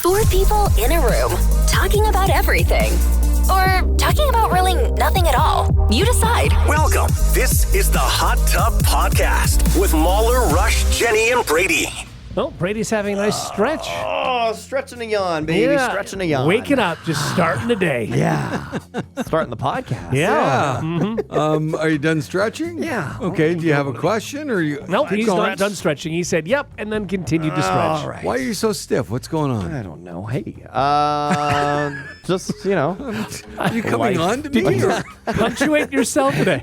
Four people in a room talking about everything. Or talking about really nothing at all. You decide. Welcome. This is the Hot Tub Podcast with Mauler, Rush, Jenni, and Brady. Oh, Brady's having a nice stretch. Oh, stretching a yawn, baby. Yeah. Stretching a yawn. Waking up, just starting the day. Yeah. Starting the podcast. Yeah. Mm-hmm. Are you done stretching? Yeah. Okay. Do you have a question, or you? Nope, he's not done stretching. He said, "Yep," and then continued to stretch. All right. Why are you so stiff? What's going on? I don't know. Hey, just, Are you coming on to me? or- Punctuate yourself today.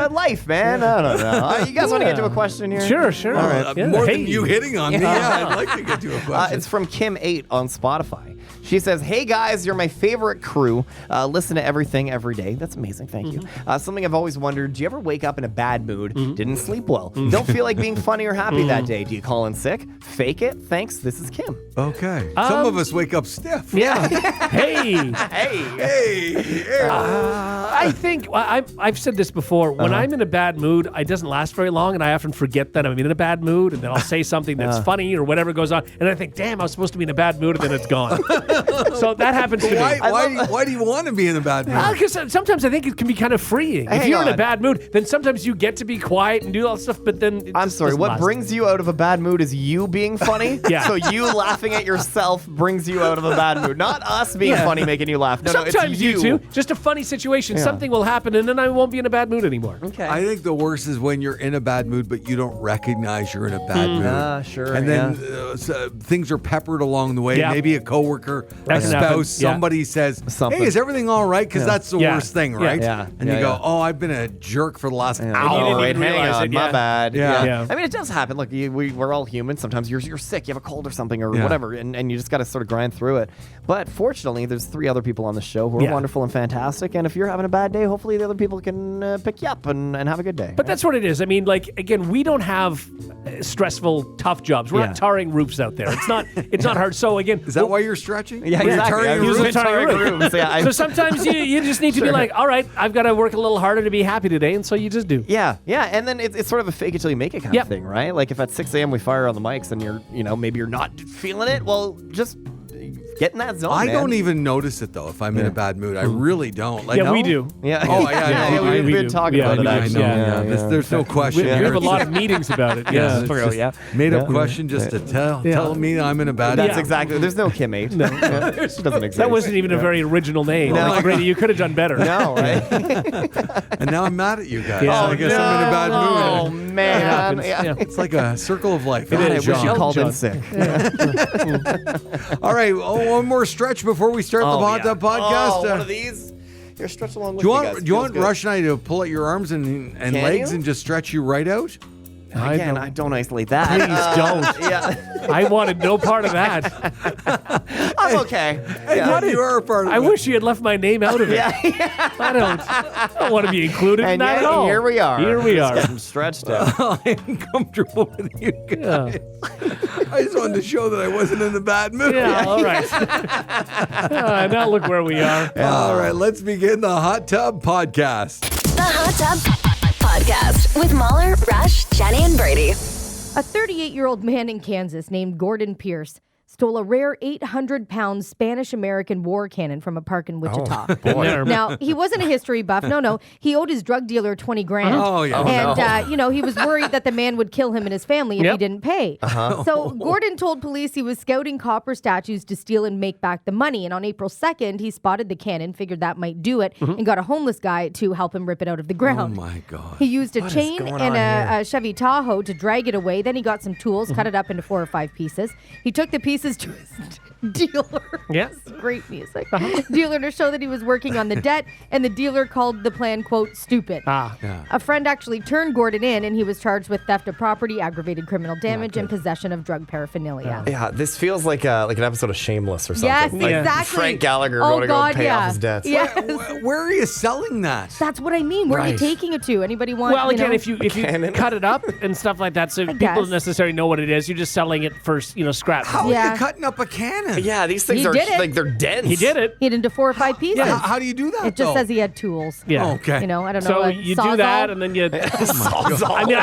life, man. I don't know. You guys want to get to a question here? Sure. All right. Yeah. More Hey. than you hitting on me. Yeah, I'd like to get to a question. It's from Kim8 on Spotify. She says, "Hey guys, you're my favorite crew. Listen to everything every day." That's amazing. Thank you. Something I've always wondered: do you ever wake up in a bad mood? Didn't sleep well? Don't feel like being funny or happy that day? Do you call in sick? Fake it? Thanks. This is Kim. Okay. Some of us wake up stiff. Yeah. Hey. Hey. I think I've said this before. When I'm in a bad mood, it doesn't last very long, and I often forget that I'm in a bad mood, and then I'll say something that's funny or whatever goes on, and I think, "Damn, I was supposed to be in a bad mood," and then it's gone. So that happens to me. Why do you want to be in a bad mood? Because sometimes I think it can be kind of freeing. If Hang you're in a on. bad mood, then sometimes you get to be quiet and do all that stuff, but then I'm sorry, what brings you out of a bad mood is you being funny? Yeah. So you laughing at yourself brings you out of a bad mood. Not us being funny making you laugh. No, Sometimes it's you too. Just a funny situation. Yeah. Something will happen, and then I won't be in a bad mood anymore. Okay. I think the worst is when you're in a bad mood, but you don't recognize you're in a bad mood. Sure. And then things are peppered along the way. Yeah. Maybe a coworker, That a can happen. spouse, Yeah. somebody says, Something. "Hey, is everything all right?" Because Yeah. that's the Yeah. worst thing, Yeah. right? Yeah. And Yeah, you go, yeah. "Oh, I've been a jerk for the last you hour." didn't wait, even hang realize on, it, my yeah. bad. Yeah. I mean, it does happen. Look, we're all human. Sometimes you're sick, you have a cold or something or Yeah. whatever, and you just got to sort of grind through it. But fortunately, there's 3 other people on the show who are Yeah. wonderful and fantastic. And if you're having a bad day, hopefully the other people can pick you up and have a good day. But that's what it is. I mean, like, again, we don't have stressful, tough jobs. We're not tarring roofs out there. It's not hard. So again, Is that why you're stretching? Yeah, You're exactly. turning I your was roof? tarring tarring roof. rooms. Yeah, so sometimes you just need to be like, all right, I've got to work a little harder to be happy today, and so you just do. Yeah, and then it's sort of a fake it till you make it kind of thing, right? Like if at 6 a.m. we fire on the mics and maybe you're not feeling it, well, just get in that zone, I man. don't even notice it though if I'm in a bad mood. I really don't. Like, Yeah, we do. Yeah. Oh, yeah, we've we been do. talking Yeah, about it, we do. actually. Yeah. There's no question. We have a lot of meetings about it. Yeah. It's For real, just yeah. made up Yeah. question just to tell me I'm in a bad That's mood. exactly. There's no Kim 8. No, it doesn't exist. That wasn't even a very original name. No. Like, Brady, you could have done better. No, right? And now I'm mad at you guys. Yeah. I guess I'm in a bad Oh mood. man, happens. yeah. Yeah. It's like a circle of life. God, I wish you John. called in John. sick. All right, one more stretch before we start the Hot Tub podcast. Oh, one of these. You're stretch along with do you me, want guys. do you want Feels good. Rush and I to pull at your arms and Can legs you? and just stretch you right out? Again, I don't isolate that. Please don't. Yeah, I wanted no part of that. I'm okay. Yeah, you are a part of I it. wish you had left my name out of it. Yeah, I don't want to be included in and that yet, at all. here we are. Here we Just are. getting stretched out. I'm comfortable with you guys. I just wanted to show that I wasn't in a bad mood. Yeah, all right. Now look where we are. All right, let's begin the Hot Tub podcast. The Hot Tub Podcast with Mauler, Rush, Jenni, and Brady. A 38-year-old man in Kansas named Gordon Pierce stole a rare 800-pound Spanish-American war cannon from a park in Wichita. Boy. Now, he wasn't a history buff. No. He owed his drug dealer $20 grand. Oh, yeah. And, he was worried that the man would kill him and his family if he didn't pay. So Gordon told police he was scouting copper statues to steal and make back the money. And on April 2nd, he spotted the cannon, figured that might do it, and got a homeless guy to help him rip it out of the Oh, ground. my God. He used a chain going and on a Chevy Tahoe to drag it away. Then he got some tools, cut it up into 4 or 5 pieces. He took the pieces to his dealer. Yeah. This is great music. Dealer to show that he was working on the debt, and the dealer called the plan, quote, stupid. A friend actually turned Gordon in, and he was charged with theft of property, aggravated criminal damage, and possession of drug paraphernalia. Yeah, this feels like an episode of Shameless or something. Yes, Like exactly. Frank Gallagher Oh, going to God, go pay yeah. off his debts. Yes. Where are you selling that? That's what I mean. Where are you Right. taking it to? Anybody want? Well, again, know? if you cannon? cut it up and stuff like that, so people guess. don't necessarily know what it is, you're just selling it for scrap. How Yeah. Yeah. you cutting up a cannon? Yeah, these things He are did it. like they're dense. He did it. Hit into 4 or 5 pieces. Yeah, how do you do that? It just though? says he had tools. Yeah. Oh, okay. You know, I don't know. So what, you do Sawzall? that, and then you. I mean,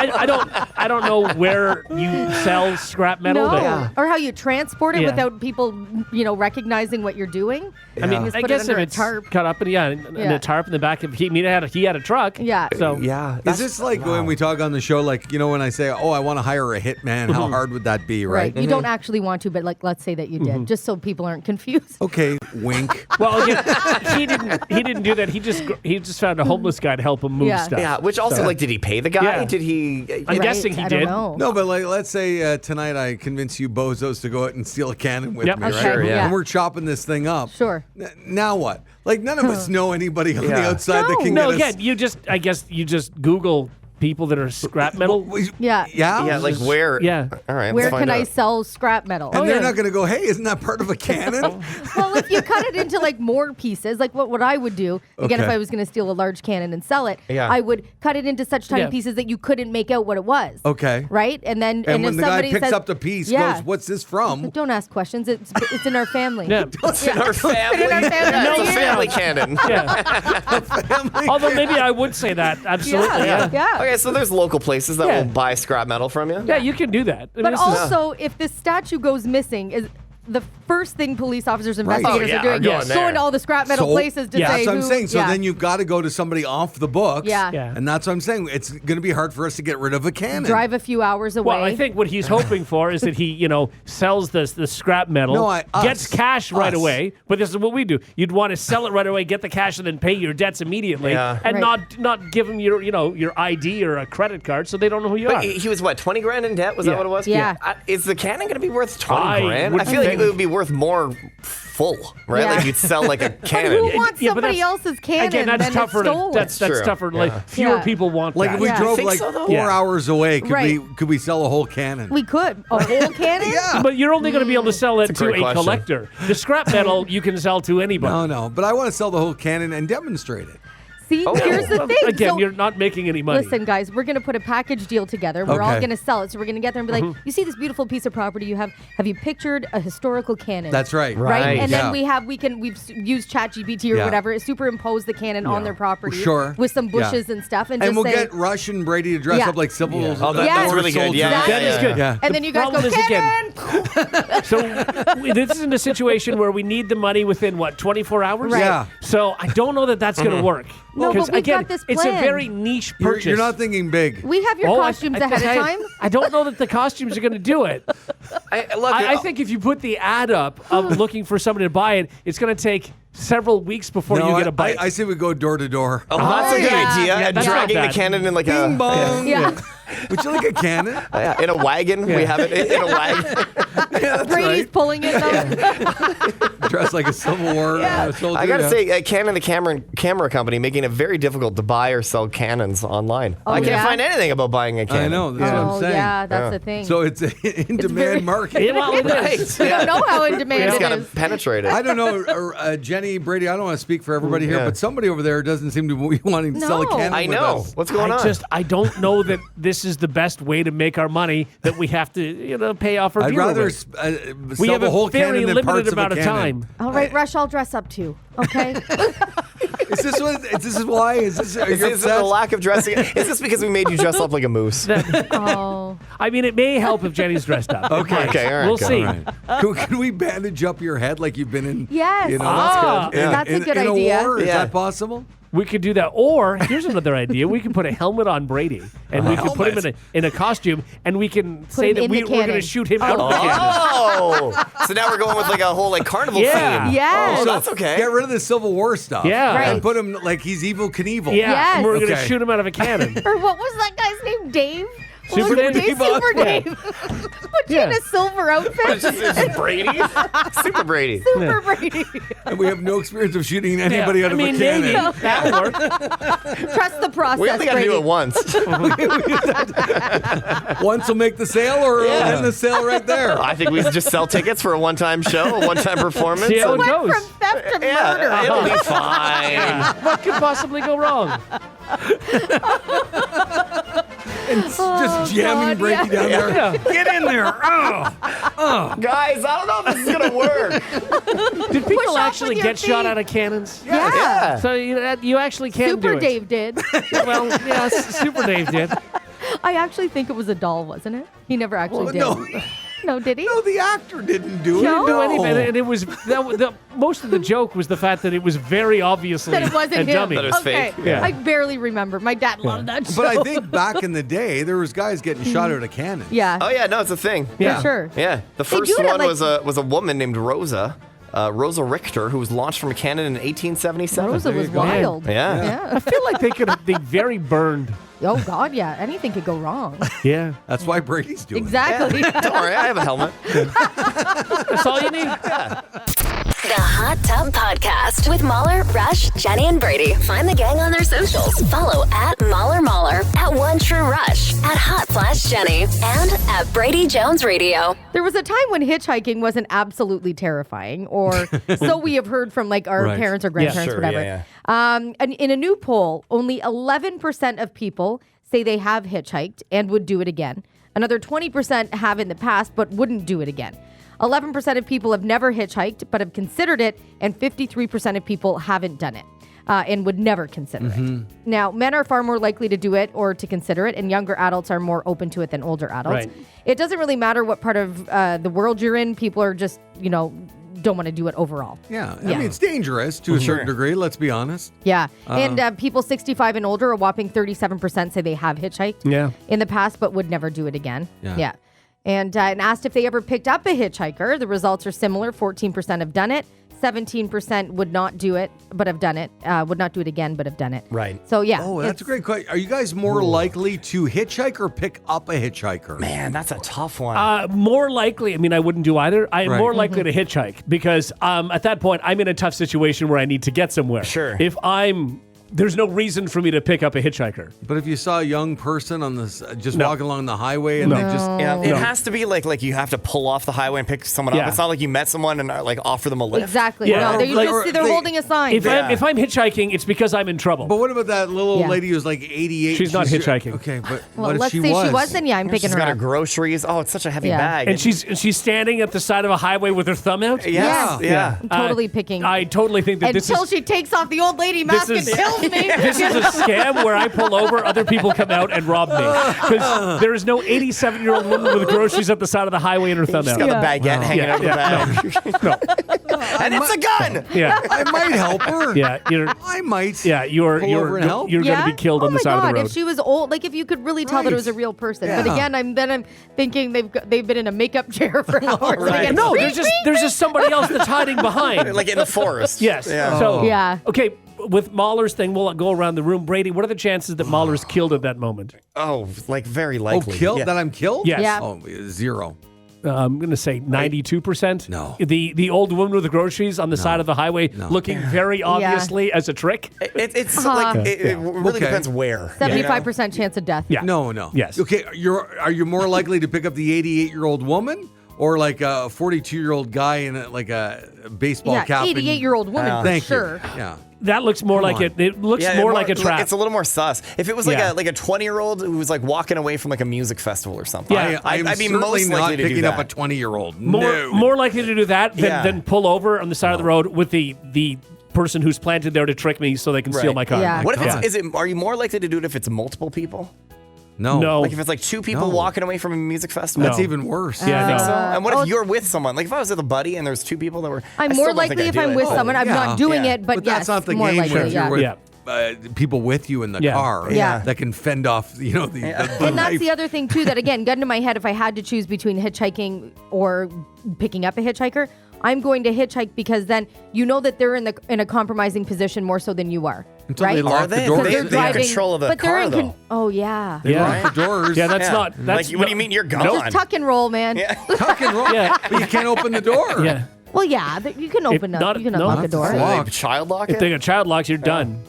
I don't know where you sell scrap metal. No, But, or how you transport it Yeah. without people, recognizing what you're doing. I mean, Just I put it guess under if a it's tarp. cut up and in a tarp in the back of he had a truck. Yeah. So Yeah. Is this like when we talk on the show, like, when I say, oh, I want to hire a hitman, how hard would that be, right? You don't actually want to, but let's say that you did, just so people aren't confused. Okay, wink. well, again, he didn't do that. He just found a homeless guy to help him move Yeah. stuff. Yeah, which also, like, did he pay the guy? Yeah. Did he? I'm Right? guessing he I did. don't know. No, but like, let's say tonight I convince you bozos to go out and steal a cannon with Yep. me, Okay, right? Sure, yeah. And we're chopping this thing up. Sure. Now what? Like, none of us know anybody on the Yeah. outside that can No, get us. again, I guess you just Google people that are scrap metal. Yeah. Yeah? Yeah, like where? Yeah. All right. Where let's find can I out. sell scrap metal? And they're yeah. not going to go, hey, isn't that part of a cannon? Well, if you cut it into like more pieces, like what I would do, again, if Okay. I was going to steal a large cannon and sell it, Yeah. I would cut it into such tiny Yeah. pieces that you couldn't make out what it was. Okay. Right? And then And when if the guy somebody picks says, up the piece, yeah. goes, what's this from? Don't ask questions. It's in our family. Yeah. It's in our family. In our family. It's a Yeah. family cannon. Yeah. Although maybe I would say that. Absolutely. Yeah. Yeah. Okay, so there's local places that Yeah. will buy scrap metal from you. Yeah, you can do that. And But this is- also, if the statue goes missing, is the first thing police officers, investigators Oh, yeah, are doing are going is there. going to all the scrap metal places to yeah. say That's what I'm who- saying. So yeah. then you've got to go to somebody off the books. Yeah. Yeah. And that's what I'm saying. It's going to be hard for us to get rid of a cannon. drive a few hours away. Well, I think what he's hoping for is that he, sells the scrap metal, No, gets cash right Us. away. But this is what we do: you'd want to sell it right away, get the cash, and then pay your debts immediately, Yeah. and Right. not give them your ID or a credit card, so they don't know who you But are. he was what, 20 grand in debt? Was that Yeah. what it was? Yeah. Is the cannon going to be worth 20 I grand? would I feel like think- it would be worth more full, right? Yeah. Like you'd sell like a But cannon. who wants Yeah, but somebody that's- else's cannon? Again, that's than tougher. it's stolen? That's True. tougher. Yeah. Like fewer Yeah. people want Like that. if we Yeah. drove Think like so, though? 4 Yeah. hours away, Right. could we sell a whole cannon? We could. A whole cannon? Yeah. But you're only going to be able to sell it a to great a question. collector. The scrap metal you can sell to anybody. No, but I want to sell the whole cannon and demonstrate it. See, here's the thing. Again, So- you're not making any money. Listen, guys, we're going to put a package deal together. We're all Okay. going to sell it. So we're going to get there and be like, you see this beautiful piece of property you have? Have you pictured a historical cannon? That's right. Right? And Yeah. then we've used ChatGPT or Yeah. whatever, superimpose the cannon on their property. Sure. With some Yeah. bushes and stuff. And, And just we'll say, get Rush and Brady to dress Yeah. up like civil. Oh, Yes. that's really good. soldiers. Yeah, That is good. Yeah. and then you guys go, problem is, again, cannon! So this isn't a situation where we need the money within 24 hours. Right. Yeah. So I don't know that that's going to work. No, but 'Cause, we've again, got this it's a plan. very niche You're, purchase. you're not thinking big. We have your Oh, costumes ahead of time. I don't know that the costumes are going to do it. I think if you put the ad up of looking for somebody to buy it, it's going to take several weeks before you get a bite. I say we go door to door. Oh, that's a good yeah. idea. Yeah, And that's not dragging the bad. cannon in like Bing a bong. Yeah. Would you like a cannon? in a wagon. We have it in a wagon. Yeah, that's Brady's right. pulling it though. Dressed like a Civil War soldier. I gotta yeah. say, Canon, the camera company, making it very difficult to buy or sell cannons online. I can't yeah? find anything about buying a cannon. I know. That's what Oh, I'm saying. yeah, that's the thing. So it's an in-demand very- market. Yeah, well, it is. we don't know how in demand It's it got to is. penetrate it. I don't know, Jenny, Brady, I don't want to speak for everybody here, Yeah. but somebody over there doesn't seem to be wanting to sell a No. cannon I with know. us. What's going on? I don't know that this is the best way to make our money, that we have to pay off our I'd viewer rather with. sell We have the a whole very cannon than limited parts amount of of a cannon. time. All right, Rush, I'll dress up too. Okay. Is this why? Is this are Is you this upset? the lack of dressing? Is this because we made you dress up like a moose? Oh. I mean, it may help if Jenny's dressed up. Okay. Okay, all right, We'll good. see. All right. Can we bandage up your head like you've been in? Yes. You know, Ah, in, that's a good in idea. a war? Is Yeah. that possible? We could do that. Or here's another idea: we can put a helmet on Brady, and we can put him in a costume, and we can say him that in we're the going to cannon. shoot him out of the cannon. Oh, so now we're going with like a whole carnival Yeah. theme. Yes. Oh, that's okay. Get rid of the Civil War stuff. Yeah. Right. And put him like he's Evil Knievel. Yeah, Yes. and we're going to Okay. shoot him out of a cannon. Or what was that guy's name? Dave? What Super was Dave? Dave? Super Yeah. Dave. Put you in Yeah. a silver outfit. It's Brady. Super Brady. Super Brady. And we have no experience of shooting anybody out of a cannon. maybe that'll work. Trust the process, We only got to Brady. do it once. Once will make the sale, or it'll end the sale right there. I think we just sell tickets for a one-time show, a one-time performance. See how it Went goes. from theft to Yeah, murder. it'll be fine. What could possibly go wrong? And just jamming Brady down there. Yeah. Get in there. Guys, I don't know if this is gonna work. Did people off actually with your get shot feet. out of cannons? Yeah. So you actually can Super do it. Dave did. Well, yeah, Super Dave did. I actually think it was a doll, wasn't it? He never actually did. No, No, did he? no, the actor didn't do it. He didn't do No. anything, and it was most of the joke was the fact that it was very obviously That it wasn't a him. dummy. That it was Okay. fake. Yeah. I barely remember. My dad loved that show. But I think back in the day, there was guys getting shot out of cannons. yeah. Oh yeah, no, it's a thing. Yeah. For sure. Yeah, the They first do it at, one like- was a woman named Rosa Richter, who was launched from a cannon in 1877. Rosa was go. wild. Yeah. I feel like they be very burned. Oh, God, yeah. Anything could go wrong. Yeah, That's why Brady's doing Exactly. Don't worry, I have a helmet. that's all you need. The Hot Tub Podcast with Mauler, Rush, Jenni, and Brady. Find the gang on their socials. Follow at Mauler, at One True Rush, at Hot Flash Jenni, and at Brady Jones Radio. There was a time when hitchhiking wasn't absolutely terrifying, or so we have heard from like our Right. parents or grandparents, sure, whatever. yeah, And in a new poll, only 11% of people say they have hitchhiked and would do it again. Another 20% have in the past but wouldn't do it again. 11% of people have never hitchhiked but have considered it, and 53% of people haven't done it and would never consider it. Now, men are far more likely to do it or to consider it, and younger adults are more open to it than older adults. Right. It doesn't really matter what part of the world you're in. People are just, don't want to do it overall. Yeah. I Yeah. mean, it's dangerous to a certain degree, let's be honest. Yeah. And people 65 and older, a whopping 37% say they have hitchhiked Yeah. in the past but would never do it again. Yeah. And asked if they ever picked up a hitchhiker. The results are similar. 14% have done it. 17% would not do it, but have done it. Would not do it again, but have done it. Right. So, yeah. Oh, that's it's- a great question. Are you guys more likely to hitchhike or pick up a hitchhiker? Man, that's a tough one. More likely, I mean, I wouldn't do either. I am Right. more likely to hitchhike because at that point, I'm in a tough situation where I need to get somewhere. Sure. There's no reason for me to pick up a hitchhiker. But if you saw a young person on this just No. walking along the highway and No. they just yeah, it has to be like you have to pull off the highway and pick someone Yeah. up. It's not like you met someone and like offer them a lift. Exactly. Yeah. No, Or they're they- holding a sign. If I'm hitchhiking, it's because I'm in trouble. But what about that little Yeah. lady who's like 88? She's not hitchhiking. Okay, but well, what if let's she say was? she was, then yeah, I'm picking She's her got her up. groceries. Oh, it's such a heavy Yeah. bag. and she's standing at the side of a highway with her thumb out. Yes, yeah. I'm totally picking. I totally think that Until she takes off the old lady mask and is- kills me. This is a scam where I pull over, other people come out and rob me. Because there is no 87-year-old woman with groceries at the side of the highway and her thumb She's out. got the baguette hanging out of the bag. And it's a gun! Yeah, I might help her. yeah, I might. you're Pull over and help? going to be killed oh on the my side God, of the road. if she was old, like if you could really tell that it was a real person. But Yeah. again, I'm thinking they've been in a makeup chair for hours. Right. Again, No, there's just somebody else that's hiding behind. Like in the forest. Yes. Yeah. So Yeah. Okay, with Mauler's thing, we'll go around the room. Brady, what are the chances that Mauler's killed at that moment? Oh, like very Oh, likely. killed? Yeah. That I'm killed? Yes. Yeah. Oh, 0. I'm going to say 92%. No. The old woman with the groceries on the side of the highway looking very obviously as a trick. It's like it really Okay. depends where. 75% chance of death. Yeah. No. Yes. Okay, are you more likely to pick up the 88-year-old woman or like a 42-year-old guy in a baseball Yeah, cap? 88-year-old woman for Thank sure. you. Yeah. That looks more like on. it looks more like a trap. It's a little more sus. If it was like Yeah. a 20-year-old who was like walking away from like a music festival or something, Yeah. I'm I'd be certainly most not likely to do picking up a that. 20-year-old. more likely to do that Yeah. than pull over on the side of the road with the person who's planted there to trick me so they can steal Right. my car. Yeah. What if Yeah. are you more likely to do it if it's multiple people? No. Like if it's like two people No. walking away from a music festival? That's No. even worse. Yeah, no. So, and what oh, if you're with someone? Like if I was with a buddy and there's two people that were, I'm I more still don't think likely I'd if do I'm it. with someone. I'm yeah. not doing Yeah. it, but, But yes, that's not the more game likely. where Yeah. you're with Yeah. people with you in the Yeah. car Yeah. that can fend off, the And that's knife. the other thing too. That again, gun to my head. If I had to choose between hitchhiking or picking up a hitchhiker, I'm going to hitchhike because then you know that they're in a compromising position more so than you are, Until right? they lock Are the they? doors. They- They're they have driving, control of the but they're car, in though. oh yeah. They Yeah. lock the doors. Yeah, that's Yeah. not. That's Like, what do you mean you're gone? Nope. Just tuck and roll, man. Tuck and roll. Yeah. But you can't open the door. Yeah. Well, yeah, you can open not- you can no, unlock not a door. the Will lock. they child lock If it? they got child locks, you're done.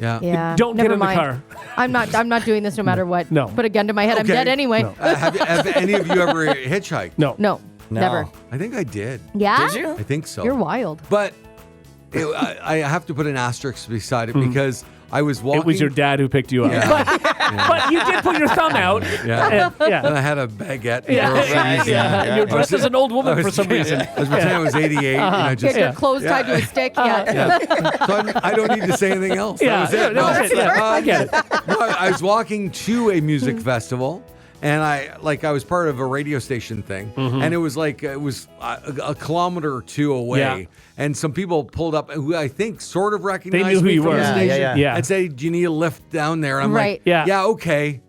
Yeah. Yeah. Don't get never in the mind. car. I'm not doing this no matter what. No. Put a gun to my head. I'm Okay. dead anyway. No. Have any of you ever hitchhiked? No. No, No. never. I think I did. Yeah. Did you? I think so. You're wild. But I have to put an asterisk beside it because I was walking. It was your dad who picked you up. But you did put your thumb out. Yeah. And And I had a baguette. And you're dressed as an old woman for some reason. I was pretending I was 88. And I Get just, your clothes tied to a stick. So I don't need to say anything else. That was it. That was it. Yeah, I get it. No, I was walking to a music festival. And I was part of a radio station thing, and it was a kilometer or two away, and some people pulled up who I think sort of recognized They knew who me you from were. the station, Yeah. and said, "Do you need a lift down there?" And I'm like, okay.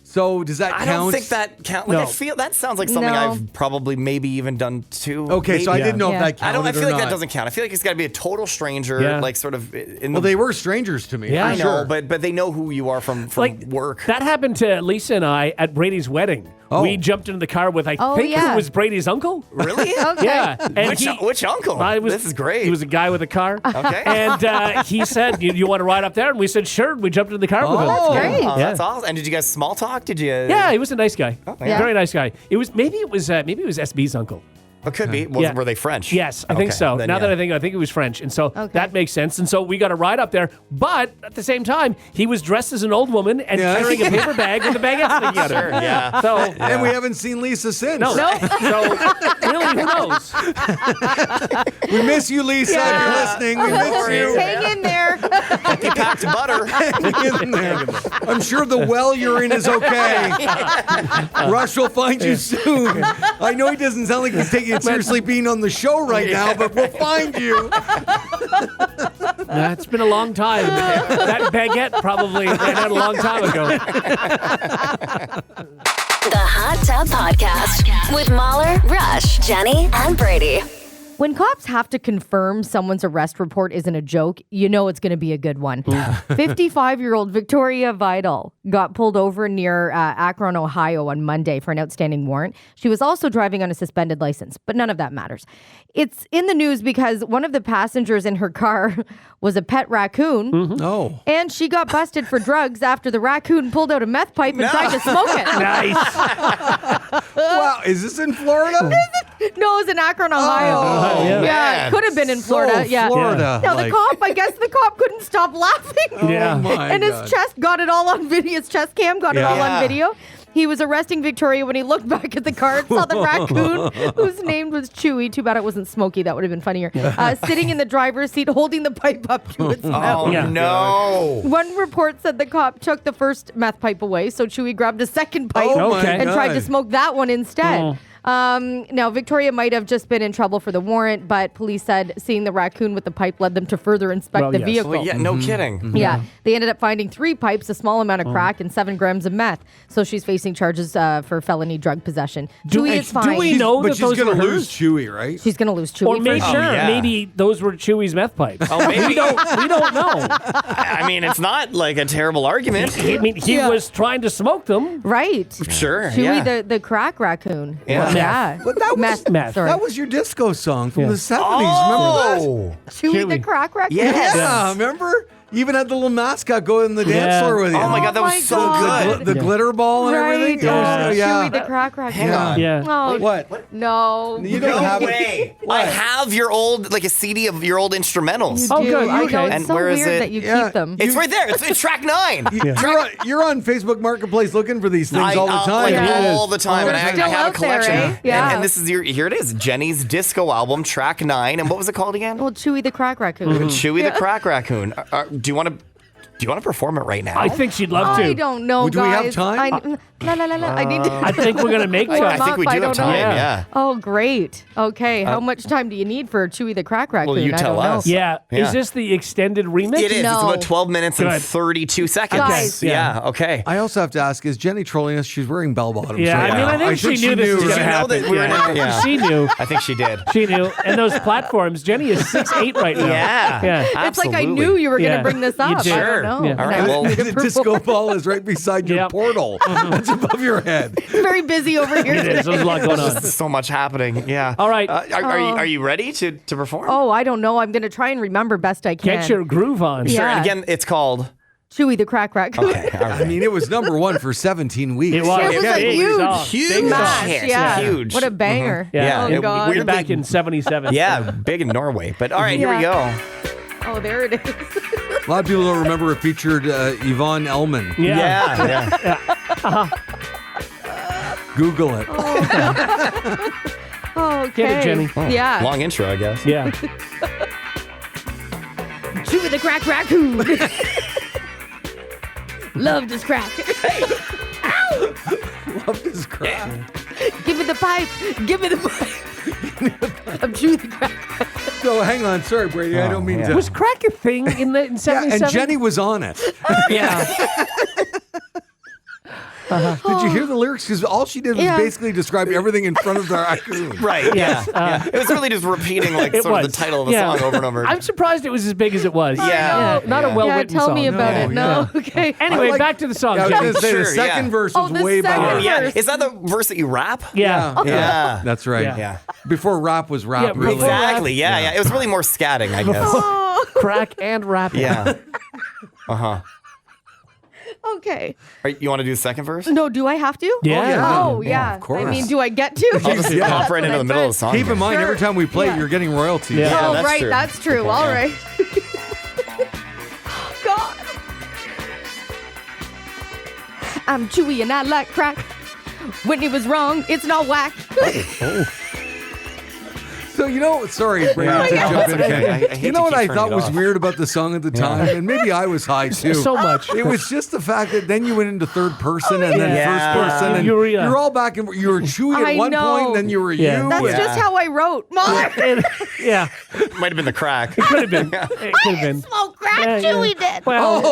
So does that count? I don't think that counts. Like, No. I feel that sounds like something No. I've probably maybe even done too. Okay, so I maybe. didn't know if that counted. I feel like or that not. doesn't count. I feel like it's got to be a total stranger, like sort of. Well, they were strangers to me. Yeah. I for know, sure. but they know who you are from work. That happened to Lisa and I at Brady's wedding. Oh. We jumped into the car with, I think it was Brady's uncle. Really? Okay. Yeah. And Which uncle? This is great. He was a guy with a car. Okay. And he said, you want to ride up there? And we said, sure. We jumped into the car with him. That's great. Oh, that's awesome. And did you guys small talk? Did you? Yeah, he was a nice guy. Yeah. Very nice guy. Maybe it was SB's uncle. It could be. Were they French? Yes, I think so. Then, Now that I think it was French. And so Okay. that makes sense. And so we got a ride up there. But at the same time, he was dressed as an old woman and carrying a paper bag with a baguette sticking out of it. Yeah. So, And we haven't seen Lisa since. no. So, really, who knows? We miss you, Lisa. If you're listening, we miss you. Hang in there. He packed butter. Hang in there. I'm sure the well you're in is okay. Rush will find you soon. I know he doesn't sound like he's taking it seriously being on the show right now, but we'll find you. It's been a long time. That baguette probably ran out a long time ago. The Hot Tub Podcast with Mauler, Rush, Jenni, and Brady. When cops have to confirm someone's arrest report isn't a joke, you know it's going to be a good one. 55-year-old Victoria Vidal got pulled over near Akron, Ohio on Monday for an outstanding warrant. She was also driving on a suspended license, but none of that matters. It's in the news because one of the passengers in her car was a pet raccoon. Oh. And she got busted for drugs after the raccoon pulled out a meth pipe and tried to smoke it. Nice. Wow. Is this in Florida? No, it was in Akron, Ohio. yeah. It could have been in Florida. So Florida. Now, the cop couldn't stop laughing. Yeah. Oh my And his God. chest got it all on video. His chest cam got it all Yeah. on video. He was arresting Victoria when he looked back at the car and saw the raccoon, whose name was Chewy. Too bad it wasn't Smokey. That would have been funnier. Sitting in the driver's seat, holding the pipe up to its mouth. Oh, Yeah. no. One report said the cop took the first meth pipe away, so Chewy grabbed a second pipe Oh my Okay. and tried to God. smoke that one instead. Now, Victoria might have just been in trouble for the warrant, but police said seeing the raccoon with the pipe led them to further inspect Well, the yes. vehicle. Well, yeah, no kidding. Yeah, they ended up finding 3 pipes, a small amount of crack, and 7 grams of meth. So she's facing charges for felony drug possession. Chewy is fine. do we know But that she's those going were to lose hers? Chewy, right? She's going to lose Chewy Or for maybe, sure. yeah. maybe those were Chewy's meth pipes. Oh, maybe. We don't know. I mean, it's not like a terrible argument. I mean, he was trying to smoke them. Right. Sure. Chewy, yeah. the crack raccoon. Yeah. Yeah. But that was Meth. Sorry. that was your disco song from Yeah. the 70s. Remember that? Chewy the Chewy. crack raccoon. Yes. Yeah, remember? You even had the little mascot go in the dance Yeah. floor with you. Oh my God, that Oh my was so God. good. The glitter ball and Right. everything. Oh, Yeah. Chewy the crack raccoon. Hang on. Yeah. Oh, What? no. You don't have Way. I have your old, like a CD of your old instrumentals. Oh, Dude, good. you know, Okay. it's And so where is weird it? that you Yeah. keep them. It's right there. It's track 9. You're on Facebook Marketplace looking for these things all the time. Like all the time. And I They're still have a out there, collection. eh? Yeah. And this is here it is. Jenny's disco album, track 9. And what was it called again? Well, Chewy the crack raccoon. Chewy the Crack Raccoon. Do you want to perform it right now? I think she'd love to. I don't know, Do we have guys. time? I need to. I think we're going to make I time. I think we do I have don't know. time. Yeah. Yeah. Oh, great. Okay, how much time do you need for Chewy the crack raccoon? you I tell don't know. us. Yeah. Yeah. Is this the extended remix? It is. No. It's about 12 minutes and Good. 32 seconds. Guys. Yeah. Okay. I also have to ask, is Jenny trolling us? She's wearing bell bottoms. Yeah, right I mean, now. I think she knew this was Did going to you know happen. that we were in- yeah. She knew. I think she did. She knew. And those platforms, Jenny is 6'8" right now. Yeah. Yeah. It's like I Absolutely. knew you were going to Yeah. bring this You up. did. I Sure. don't know. Yeah. All right, And I well, was gonna The disco perform. ball is right beside your Yep. portal. It's above your head. Very busy over here It today. is. There's a lot going on. There's so much happening. Yeah. All right. Are you ready to perform? Oh, I don't know. I'm going to try and remember best I can. Get your groove on. Yeah. Sure. And again, it's called. Chewy the crack raccoon. Okay. All right. I mean, it was #1 for 17 weeks. It was. It was a Big huge, song. huge Big Smash, song. hit. yeah. Huge. What a banger. Yeah. Oh, God. We're back in 77. Yeah, big in Norway. But all right, here we go. Oh, there it is. A lot of people don't remember it featured Yvonne Elliman. Yeah. Google it. Oh, okay. Get it, Jenny. Yeah. Long intro, I guess. Yeah. Chewy the crack raccoon. Love this crack. Love this crap. Give me the pipe. Give me the pipe. I'm Chewy the crack. So hang on. Sorry, Brady. I don't mean to. Was crack a thing in 77? And Jenny was on it. Yeah. Did you hear the lyrics? Because all she did was basically describe everything in front of the raccoon. Right. Yes. Yeah. It was really just repeating like It sort of was. the title of the Yeah. song over and over. I'm surprised it was as big as it was. Yeah. Not a Yeah, well-written tell song. me about it. No. yeah. Okay. Anyway, back to the song. I was Jenny. going to say the Sure, second yeah. verse Oh, was the way second better. Oh, yeah. verse. Is that the verse that you rap? Yeah. Yeah. That's right. Yeah. Yeah. Before rap was rap, Yeah, really. before rap. Exactly. Yeah. It was really more scatting, I guess. Crack and rapping. Yeah. Okay. You want to do the second verse? No, do I have to? Yeah. Oh, yeah. of course. I mean, do I get to? I'll just hop right into the middle of the song. Keep in mind, Sure. every time we play, Yeah. you're getting royalties. Yeah. Oh, that's right. true. That's true. All right. God. I'm Chewy and I like crack. When it was wrong, it's not whack. So, sorry, Brady, Yeah. to jump in. Okay. I hate You to know what keep I turning thought it was off. weird about the song at the time? And maybe I was high, too. So much. It was just the fact that then you went into third person and then Yeah. first person. And Urea. you're all back and you were Chewy at I one know. point, then you were Yeah. you. That's and- just how I wrote. Mom, Yeah. Might have been the crack. Could have been. It could have been. smoke crack. Yeah, yeah. Chewy did. Well,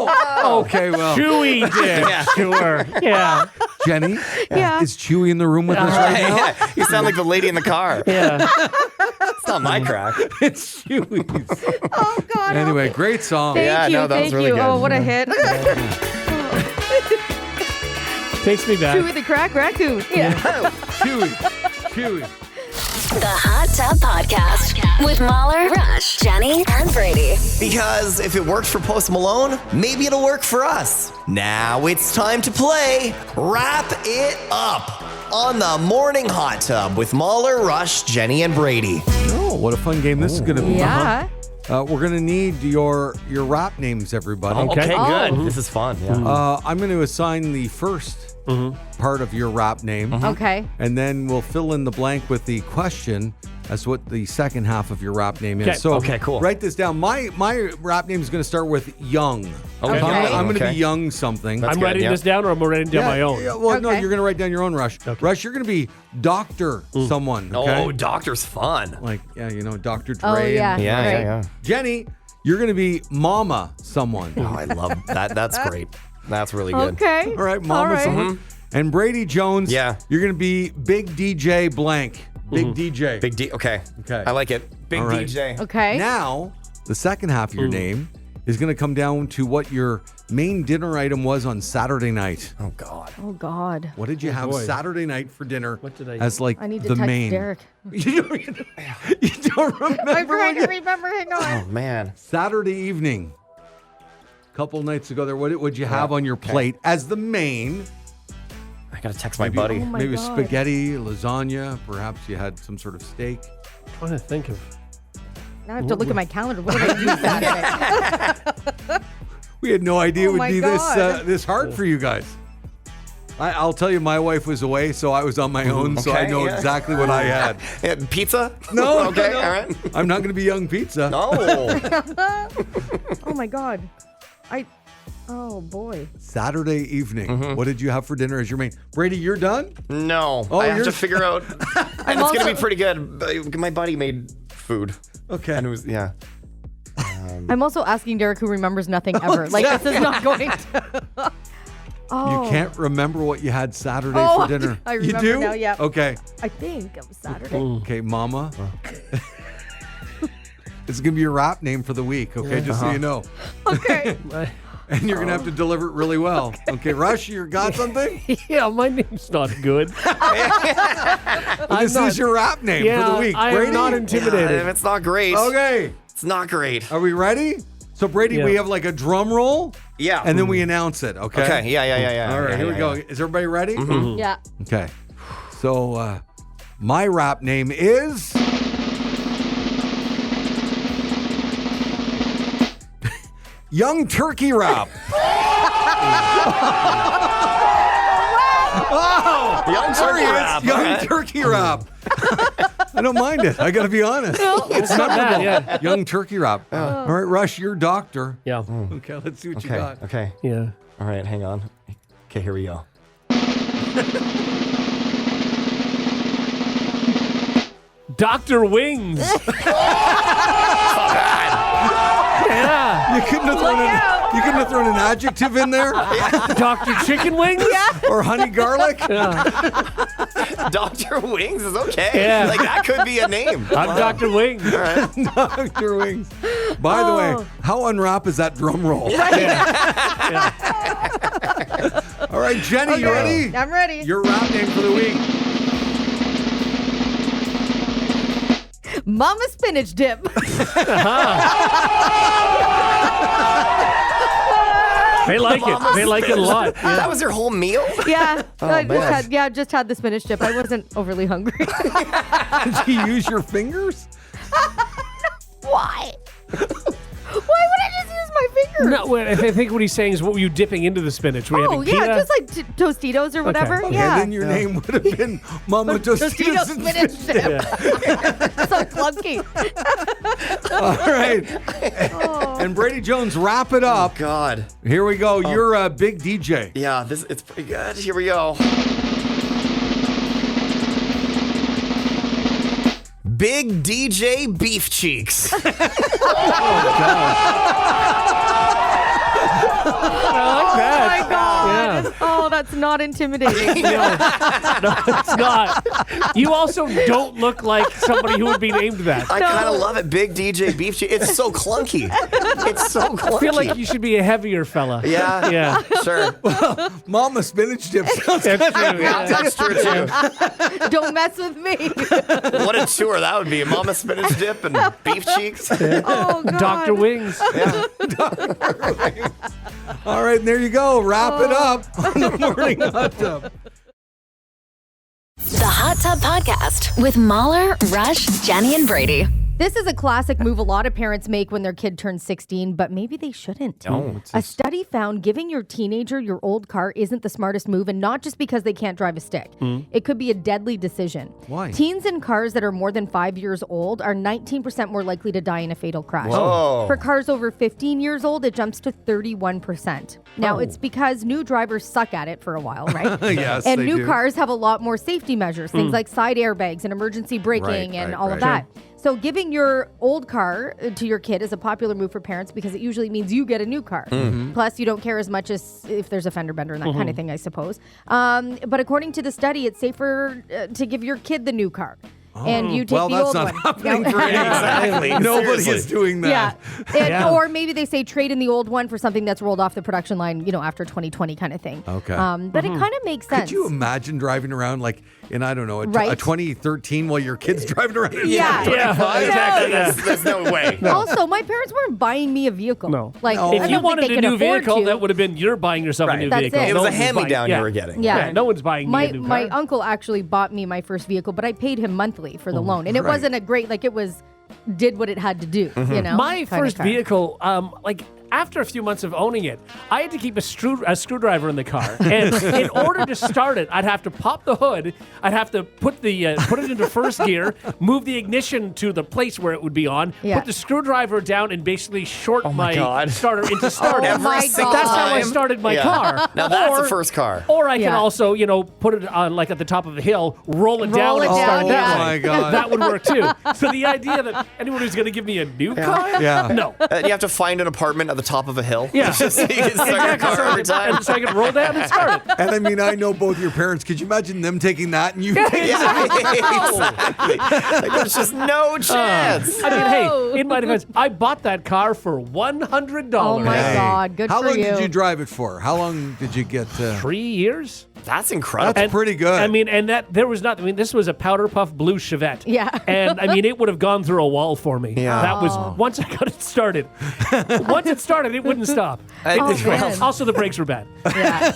Oh, okay, well. Chewy did. Yeah. Sure. Yeah. Jenny, Yeah. is Chewy in the room with us right now? Yeah. You sound like the lady in the car. Yeah. It's not my crack. It's Chewy's. Oh, God. Anyway, great song. Thank Yeah, you. no, that was Thank really you. good. Oh, what a hit. Takes me back. Chewy the crack raccoon. Yeah. Chewy. The Hot Tub Podcast with Mauler, Rush, Jenni, and Brady. Because if it worked for Post Malone, maybe it'll work for us. Now it's time to play Wrap It Up on the Morning Hot Tub with Mauler, Rush, Jenni, and Brady. Oh, what a fun game this is going to be. Yeah. We're going to need your rap names, everybody. Okay. good. This is fun. Yeah. I'm going to assign the first part of your rap name. Okay. And then we'll fill in the blank with the question as to what the second half of your rap name is. Okay. So Okay, cool. write this down. My rap name is going to start with Young. Okay. I'm going to Okay. be Young something. That's I'm good, writing yeah. this down, or I'm writing down my own. Yeah, well, no, Okay. you're going to write down your own, Rush. Rush, you're going to be Dr. someone. Okay? Oh, doctor's fun. Like, Dr. Dre. Oh, yeah. and- Right. Jenny, you're going to be Mama someone. Oh, I love that. That's great. That's really good. Okay. All right, Mama All right. someone. And Brady Jones, Yeah. you're going to be Big DJ blank. Big DJ. Big D. Okay. Okay. I like it. Big All right. DJ. Okay. Now, the second half of your name is going to come down to what your main dinner item was on Saturday night. Oh, God. Oh, God. What did you have boy. Saturday night for dinner? What did I as like I need to the text main? Derek. You don't remember? I'm trying to what remember. Hang on. Oh, man. Saturday evening, a couple nights ago there, what would you have on your plate as the main? I got to text my buddy. Oh, my Maybe God. spaghetti, lasagna, perhaps you had some sort of steak. I'm trying to think of. Now I have to look at my calendar. What did I do Saturday? We had no idea it Oh would my be God. this hard for you guys. I'll tell you, my wife was away, so I was on my own, so I Okay, know yeah. exactly what I had. Pizza? No, Okay, no. all right. I'm not going to be Young Pizza. No. Oh, my God. Oh, boy. Saturday evening, what did you have for dinner as your main? Brady, you're done? No. Oh, I have you're- to figure out. And it's going to also- be pretty good. My buddy made food. Okay. And it was, yeah. I'm also asking Derek, who remembers nothing ever. Like, this is not going to. Oh. You can't remember what you had Saturday Oh, for dinner. I you remember do? now, yeah. Okay. I think it was Saturday. Okay, Mama. It's going to be your rap name for the week, okay? Just so you know. Okay. And you're going to have to deliver it really well. Okay, Rush, you got something? Yeah, my name's not good. This is your rap name Yeah, for the week. I am Brady? not intimidated. If it's not great. Okay. It's not great. Are we ready? So, Brady, Yeah. we have like a drum roll. Yeah. And then we announce it, okay? Okay. Yeah. All right, Yeah, here we yeah, go. yeah. Is everybody ready? Yeah. Okay. So, my rap name is... Young turkey wrap. Wow! Young turkey wrap. Young turkey wrap. I don't mind it. I got to be honest. It's not bad, yeah. Young turkey wrap. All right, Rush, you're doctor. Yeah. Okay, let's see what you got. Okay. Yeah. All right, hang on. Okay, here we go. Dr. Wings. Yeah. You couldn't have thrown an adjective in there? Dr. Chicken Wings? Yeah. Or honey garlic? Dr. Wings is okay. Yeah. Like, that could be a name. I'm Dr. Wings. All right. Dr. Wings. By the way, how unwrap is that drum roll? All right, Jenny, you ready? I'm ready. Your rap name for the week. Mama spinach dip. They like it. They like it a lot. Yeah. That was your whole meal? Yeah. I man. just had the spinach dip. I wasn't overly hungry. Did you use your fingers? Why? Why would I just use my fingers? No, I think what he's saying is, what were you dipping into the spinach? Were you Oh, having yeah, pita? just like Tostitos or whatever. Okay. Yeah. And then your name would have been Mama Tostitos. Tostitos spinach dip. So clunky. All right. And Brady Jones, wrap it up. God. Here we go. You're a big DJ. Yeah, it's pretty good. Here we go. Big DJ Beef Cheeks. I like that. Oh my God. Yeah. Oh, that's not intimidating. No, it's not. You also don't look like somebody who would be named that. I kind of love it. Big DJ Beef Cheeks. It's so clunky. It's so clunky. I feel like you should be a heavier fella. Yeah. Yeah. Sure. Mama spinach dip sounds That's true. Yeah, Yeah. that's true too. Don't mess with me. What a tour that would be. Mama spinach dip and beef cheeks. Oh, God. Dr. Wings. All right, and there you go. Wrap it up on the Morning Hot Tub. The Hot Tub Podcast with Mauler, Rush, Jenni, and Brady. This is a classic move a lot of parents make when their kid turns 16, but maybe they shouldn't. A study found giving your teenager your old car isn't the smartest move, and not just because they can't drive a stick. It could be a deadly decision. Why? Teens in cars that are more than 5 years old are 19% more likely to die in a fatal crash. Whoa. For cars over 15 years old, it jumps to 31%. Now, it's because new drivers suck at it for a while, right? Yes, And they new do. cars have a lot more safety measures, things like side airbags and emergency braking and all of that. So giving your old car to your kid is a popular move for parents because it usually means you get a new car. Plus, you don't care as much as if there's a fender bender and that kind of thing, I suppose. But according to the study, it's safer to give your kid the new car. And you take Well, the that's old not one. happening No. for any. Exactly. Nobody Seriously. is doing that. Yeah. Or maybe they say trade in the old one for something that's rolled off the production line, after 2020 kind of thing. Okay. But it kind of makes sense. Could you imagine driving around like in, I don't know, a Right. 2013 while your kid's driving around in Yeah. 2025? Exactly. Yeah. There's no way. Also, my parents weren't buying me a vehicle. No. Like, No. I If don't you think wanted they a could new afford vehicle, to. that would have been you're buying yourself a Right. new That's vehicle. it. It No was a one buying- hand-me-down yeah. you were getting. Yeah. Yeah, no one's buying me a new car. My uncle actually bought me my first vehicle, but I paid him monthly for the loan, and it right. wasn't a great it was did what it had to do. My kind of first car. vehicle, after a few months of owning it, I had to keep a screwdriver in the car, and in order to start it, I'd have to pop the hood. I'd have to put it into first gear, move the ignition to the place where it would be on, Yeah. put the screwdriver down, and basically short my God. starter into start. Oh my God. That's how I started my Yeah. car. Now that's the first car. Or I can Yeah. also, put it on like at the top of a hill, roll it Roll down, it and start down, it that yeah. Oh my way. God. That would work too. So the idea that anyone who's going to give me a new car, Yeah. no. And you have to find an apartment at the top of a hill. Yeah. Just so you can start your car every time. And so I can roll down and start it. And I mean, I know both your parents. Could you imagine them taking that and you taking Yeah, exactly. Like, there's just no chance. I mean, No. hey, in my defense, I bought that car for $100. Oh my Hey. God, good How for long you. did you drive it for? How long did you get? 3 years? That's incredible. That's pretty good. I mean, and that there was not. I mean, this was a powder puff blue Chevette. Yeah. And I mean, it would have gone through a wall for me. Yeah. That was once I got it started. Once it started, it wouldn't stop. Oh, man. Also, the brakes were bad. Yeah.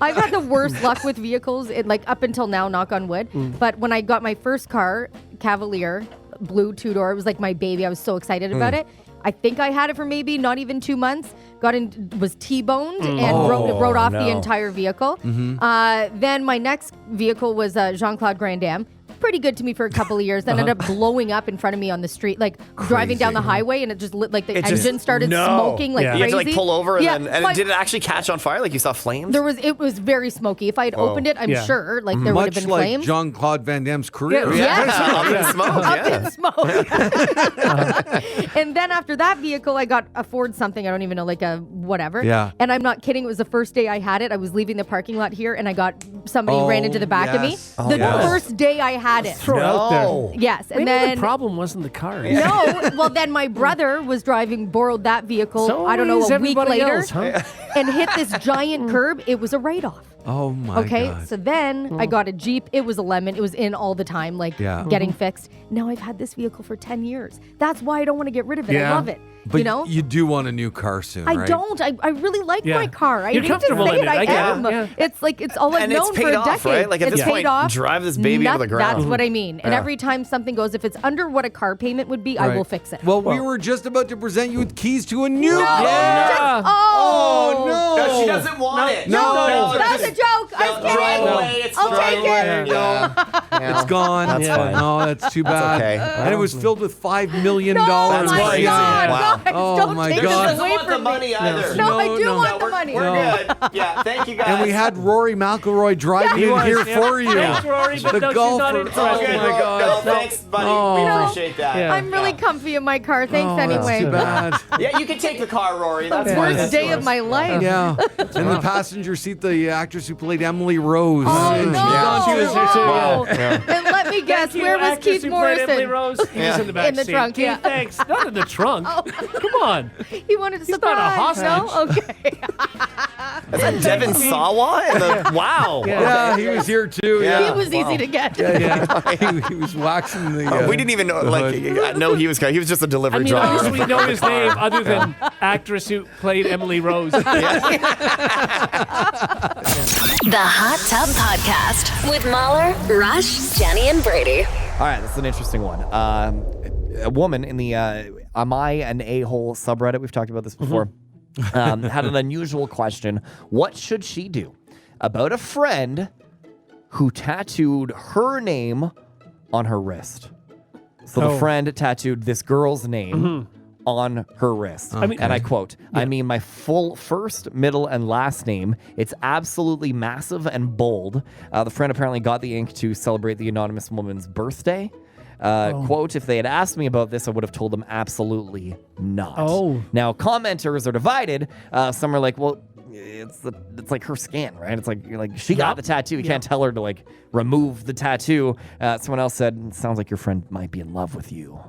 I've had the worst luck with vehicles, up until now, knock on wood. But when I got my first car, Cavalier, blue two-door. It was like my baby. I was so excited about it. I think I had it for maybe not even 2 months. Was T-boned and rode off the entire vehicle. Then my next vehicle was Jean-Claude Grand Dam. Pretty good to me for a couple of years. Then ended up blowing up in front of me on the street, like driving down the highway, and it just lit like the engine started smoking like crazy. You had to like pull over, and did it actually catch on fire? Like you saw flames? It was very smoky. If I had opened it, I'm sure like there would have been like flames. Jean-Claude Van Damme's career. Up in smoke. Up in smoke. And then after that vehicle, I got a Ford something. I don't even know, like a whatever. Yeah. And I'm not kidding. It was the first day I had it. I was leaving the parking lot here, and I got somebody ran into the back of me. The first day I had it. Throw it out there. Yes, and Maybe then the problem wasn't the car. no. Well, then my brother was borrowed that vehicle. So I don't know, is a week everybody later, else, huh? and hit this giant curb. It was a write-off. Oh my Okay, God. so then I got a Jeep. It was a lemon. It was in all the time, like getting fixed. Now I've had this vehicle for 10 years. That's why I don't want to get rid of it. I love it. But you know? you do want a new car soon, right? I don't. I really like Yeah. my car. I You're hate to comfortable say in it. it. I I get am. it. Yeah. It's like it's all I've And it's known for paid a off, decade. right? Like, at it's this paid point, off. drive this baby into the ground. That's what I mean. And every time something goes, if it's under what a car payment would be, I will fix it. Well, we were just about to present you with keys to a new No, car. Yeah. Oh, no. No, she doesn't want it. No. That was a joke. I was Drive kidding. away. It's I'll drive take it. away. It's gone. That's fine. No, that's too bad. okay. And it was filled with $5 million. No, That's my crazy. God. Wow. Guys, Oh, don't my take God. this Doesn't away want the from me. money either. No, I do No, want no. the money. We're good. Yeah, thank you guys. And we had Rory McIlroy driving in here for you. Thanks, Rory, but The no, she's golfer. not Oh, interested. my God. No, thanks, buddy. We appreciate that. Yeah. I'm really comfy in my car. Thanks Oh, that's anyway. too bad. Yeah, you can take the car, Rory. That's fine. Worst That's day yours. of my life. Yeah. In the passenger seat, the actress who played Emily Rose. Oh, And no. she's gone She was here too, Oh. yeah. And let me guess, Thank you, where was actress Keith who played Emily Morrison? Rose? He was in the back In the seat. trunk, Keith, yeah. thanks. Not in the trunk. Come on. He wanted to He's not a surprise. No? Okay. Is that Devin Sawa? Wow. Yeah, he was here too. Yeah. He was easy to get. he was waxing the. We didn't even know, know he was coming. He was just a I delivery mean, at driver. least we know his name other than actress who played Emily Rose. The Hot Tub Podcast with Mauler, Rush, Jenni, and Brady. All right, this is an interesting one. A woman in the Am I an A-hole subreddit, we've talked about this before, had an unusual question. What should she do about a friend who tattooed her name on her wrist? So the friend tattooed this girl's name on her wrist. And I quote, I mean my full first, middle, and last name. It's absolutely massive and bold. The friend apparently got the ink to celebrate the anonymous woman's birthday. Quote, if they had asked me about this, I would have told them absolutely not. Now, commenters are divided. Some are like, well, it's like her skin, right? It's like she got the tattoo. You can't tell her to like remove the tattoo. Someone else said, sounds like your friend might be in love with you.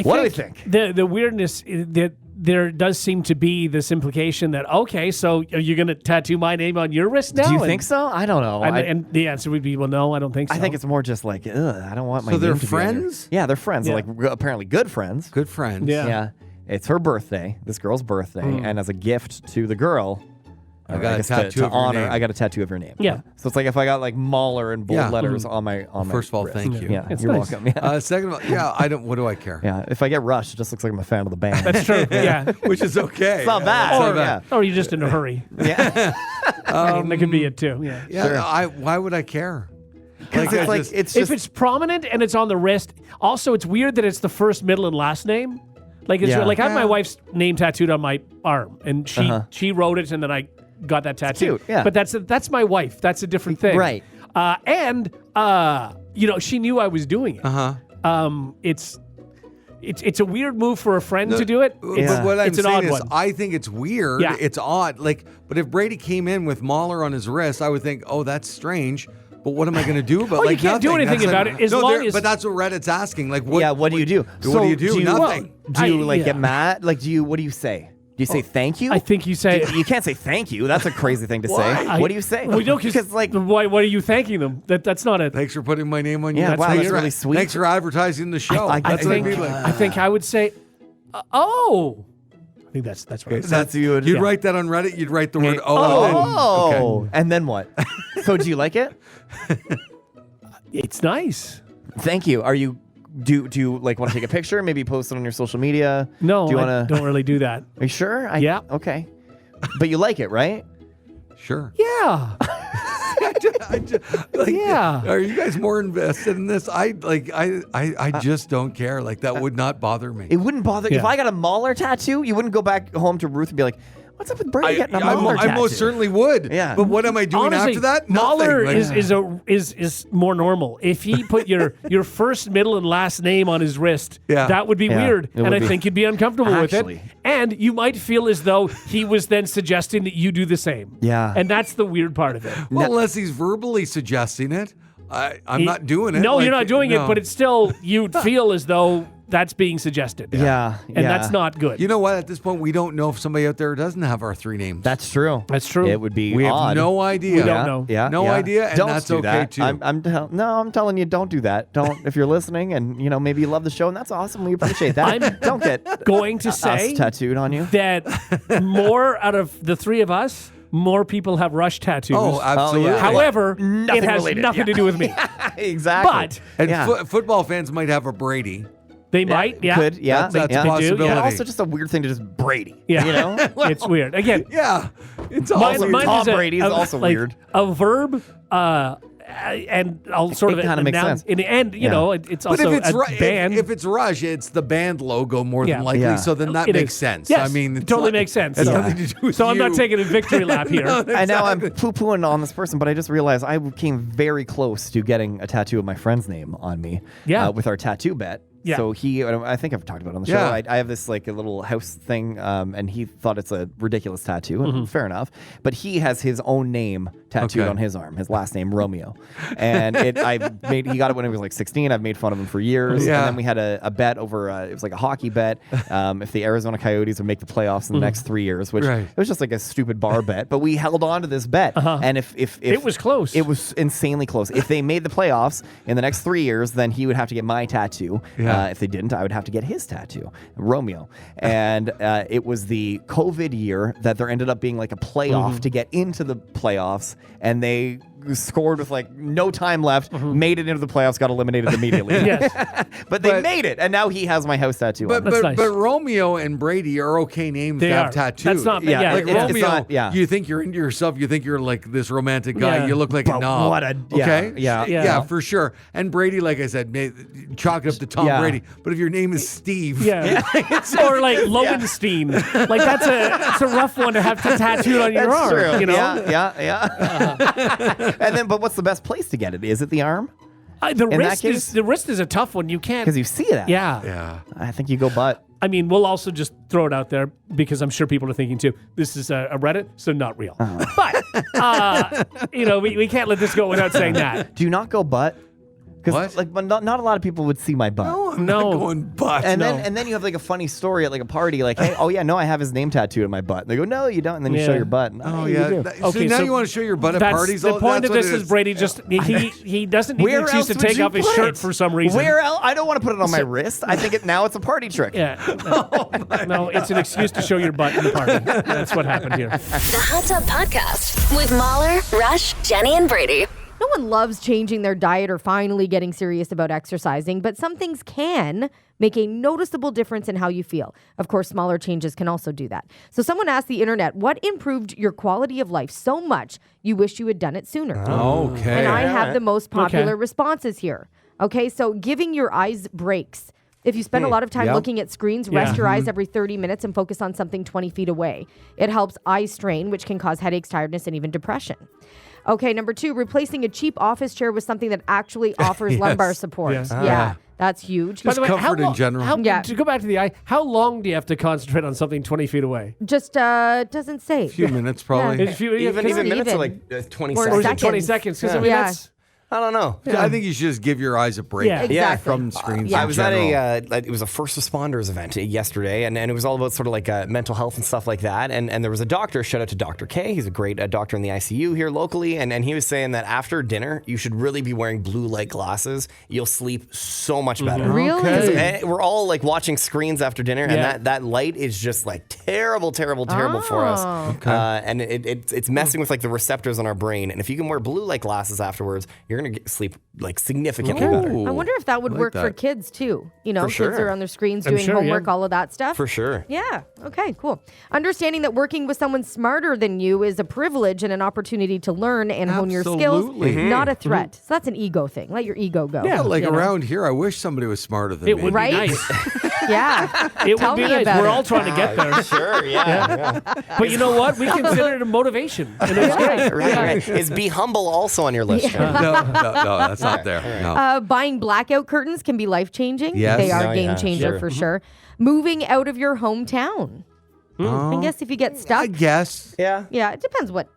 What do we think? The weirdness is that there does seem to be this implication that, okay, so are you going to tattoo my name on your wrist now? Do you think so? I don't know. And the answer would be, well, no, I don't think so. I think it's more just like, I don't want my So they're name to be on your- friends? Yeah, they're friends. Yeah. They're like apparently good friends. Good friends. Yeah. It's her birthday, this girl's birthday, and as a gift to the girl, I got a guess tattoo to of your honor. name. I got a tattoo of her name. Yeah. So it's like if I got like Mauler in bold Yeah. letters on my First of all, wrist. thank you. Yeah, It's you're nice. welcome. Yeah. Second of all, yeah, I don't. What do I care? Yeah. If I get Rush, it just looks like I'm a fan of the band. That's true. Yeah. Which is okay. It's not bad. It's not Or, bad. or you're just in a hurry. Yeah. I mean, that could be it too. Yeah. Yeah. Why would I care? Because it's like it's If just it's prominent and it's on the wrist, also it's weird that it's the first, middle, and last name. Like it's Yeah. like I have my wife's name tattooed on my arm, and she wrote it, and then I got that tattoo. cute, yeah. But that's my wife. That's a different thing, Right. And she knew I was doing it. It's a weird move for a friend to do it. But what I'm it's an saying odd is, one. I think it's weird. Yeah. It's odd. But if Brady came in with Mauler on his wrist, I would think, oh, that's strange. But what am I going to do about Oh, you can't do nothing? anything That's about like- it as long as- But that's what Reddit's asking. Like, what? yeah. What do you do? What do you do? Nothing. Do you I- get mad? Like, what do you say? Do you say thank you? I think you say. You can't say thank you. That's a crazy thing to say. What do you say? Well, because like why? What are you thanking them? That's not a. Thanks for putting my name on Yeah, your. wow, Thanks that's for- really sweet. Thanks for advertising the show. I That's what it'd think- be like. I think I would say, oh. I think that's what. I So that's you would. You'd Yeah. write that on Reddit. You'd write the word Oh, and then what? So do you like it? It's nice. Thank you. Are you Do you like want to take a picture? Maybe post it on your social media? No, do you I don't really do that. Are you sure? Yeah. Okay. But you like it, right? Sure. Yeah. Yeah. Are you guys more invested in this? I just don't care. Like that would not bother me. It wouldn't bother if Yeah. I got a Mauler tattoo. You wouldn't go back home to Ruth and be like, "What's up with Brady getting a Mauler tattoo?" I most certainly would. Yeah. But what am I doing Honestly, after that? Mauler Nothing. is more normal. If he put your first, middle, and last name on his wrist, Yeah. that would be Yeah, weird, it would and I be. think you'd be uncomfortable with Actually. it. And you might feel as though he was then suggesting that you do the same. Yeah. and that's the weird part of it. Well, unless he's verbally suggesting it, I'm not doing it. No, Like, you're not doing no. it, but it's still you'd feel as though that's being suggested. Yeah. and that's not good. You know what? At this point, we don't know if somebody out there doesn't have our 3 names. That's true. That's true. It would be we odd. have no idea. We don't know. Yeah, No yeah. idea, and Don't that's do okay, that. too. I'm telling you, don't do that. Don't if you're listening and maybe you love the show and that's awesome. We appreciate that. Don't get Going to say us tattooed on you. that more out of the 3 of us, more people have Rush tattoos. Oh, absolutely. yeah. However, Nothing it has related. nothing to do with me. Exactly. But And Yeah. football fans might have a Brady. they might, yeah. Could, yeah. That's yeah. a possibility. yeah. But also just a weird thing to just Brady. Yeah. You know? It's weird. Again, Yeah, it's mine, also mine Tom is a, Brady is a- also like weird. A verb, and I'll sort It of kinda makes noun- sense. in the end, you Yeah. know, it's But also if it's a band. if it's Rush, it's the band logo more Yeah. than likely. Yeah. So then that It makes is. sense. Yes, I mean, it it's totally not- makes sense. It's Yeah. nothing to do with So I'm not you. taking a victory lap here. And now I'm poo-pooing on this person, but I just realized I came very close to getting a tattoo of my friend's name on me. Yeah. With our tattoo bet. Yeah. So I think I've talked about it on the show. Yeah. I have this like a little house thing, and he thought it's a ridiculous tattoo, and fair enough. But he has his own name tattooed Okay. on his arm, his last name Romeo, and he got it when he was like 16. I've made fun of him for years, Yeah. and then we had a bet over. It was like a hockey bet, if the Arizona Coyotes would make the playoffs in the next 3 years, which Right. it was just like a stupid bar bet, but we held on to this bet, and if It was close. it was insanely close. If they made the playoffs in the next 3 years, then he would have to get my tattoo. Yeah. If they didn't, I would have to get his tattoo, Romeo. And it was the COVID year that there ended up being like a playoff to get into the playoffs, and they scored with like no time left, made it into the playoffs, got eliminated immediately. Yes. But they But- made it, and now he has my house tattoo But on him. That's nice. but Romeo and Brady are okay names They to have are. tattoos. That's not- Yeah, yeah, like it's Romeo. not- yeah. You think you're into yourself. You think you're like this romantic guy. Yeah. You look like a But knob. what a- yeah, okay. yeah. Yeah. for sure. And Brady, like I said, chalk it up to Tom Yeah. Brady. But if your name is Steve, Yeah. Or like Lowenstein. Like that's a rough one to have tattooed on your That's arm. true. You know? Yeah. And then, but what's the best place to get it? Is it the arm? The that wrist case- is the wrist is a tough one. You can't. Because you see that. Yeah. yeah. I think you go butt. I mean, we'll also just throw it out there because I'm sure people are thinking too. This is a Reddit, so not real. But we can't let this go without saying that. Do you not go butt? Because What? like not a lot of people would see my butt. No, I'm No. not going butt. And no. then you have like a funny story at like a party, like, hey, oh yeah, no, I have his name tattooed on my butt. And they go, no, you don't. And then you show Yeah. your butt. And, Oh you yeah. do. So now you want to show your butt at parties? The point That's of what this it is Brady just he doesn't need an Where excuse else to would take you off his put shirt it? for some reason. Where else? I don't want to put it on my wrist. I think now it's a party trick. Yeah. No, it's an excuse to show your butt in the party. That's what happened here. The Hot Tub Podcast with Mauler, Rush, Jenni, and Brady. No one loves changing their diet or finally getting serious about exercising, but some things can make a noticeable difference in how you feel. Of course, smaller changes can also do that. So someone asked the internet, what improved your quality of life so much you wish you had done it sooner? Okay. And I have the most popular Okay. responses here. Okay, so giving your eyes breaks. If you spend a lot of time Yeah. looking at screens, rest your eyes every 30 minutes and focus on something 20 feet away. It helps eye strain, which can cause headaches, tiredness, and even depression. Okay, number 2, replacing a cheap office chair with something that actually offers lumbar support. Yes. Yeah, that's huge. Just comfort in general. Yeah. To go back to the eye, how long do you have to concentrate on something 20 feet away? Just doesn't say. A few minutes probably. If you- Even if- minutes even. are like 20 Or or is seconds. it 20 seconds. seconds? Because Yeah. I mean, Yeah. that's I don't know. I think you should just give your eyes a break. Yeah. Exactly. From screens. Yeah. I in was general. at it was a first responders event yesterday, and it was all about sort of like mental health and stuff like that. And there was a doctor, shout out to Dr. K. He's a great doctor in the ICU here locally. And he was saying that after dinner, you should really be wearing blue light glasses. You'll sleep so much better. Really? Okay. We're all like watching screens after dinner, Yeah. and that light is just like terrible for us. Oh. And it's messing with like the receptors on our brain. And if you can wear blue light glasses afterwards, you're you're going to sleep like significantly better. I wonder if that would work for kids too. You know, For sure. kids are on their screens doing homework, all of that stuff. For sure. Yeah. Okay, cool. Understanding that working with someone smarter than you is a privilege and an opportunity to learn and hone your skills, Absolutely. not a threat. So that's an ego thing. Let your ego go. Yeah, Like you know? around here, I wish somebody was smarter than It me. would Right? be nice. Yeah. It Tell would be me nice. about We're it. all trying to get there. Sure, yeah. But you know what? We consider it a motivation. And it's great. Right. Is be humble also on your list? No, that's not there. No. Buying blackout curtains can be life-changing. Yes. They are Oh, a game yeah, changer sure. for sure. Moving out of your hometown. I guess if you get I stuck. guess. Yeah. Yeah, it depends what,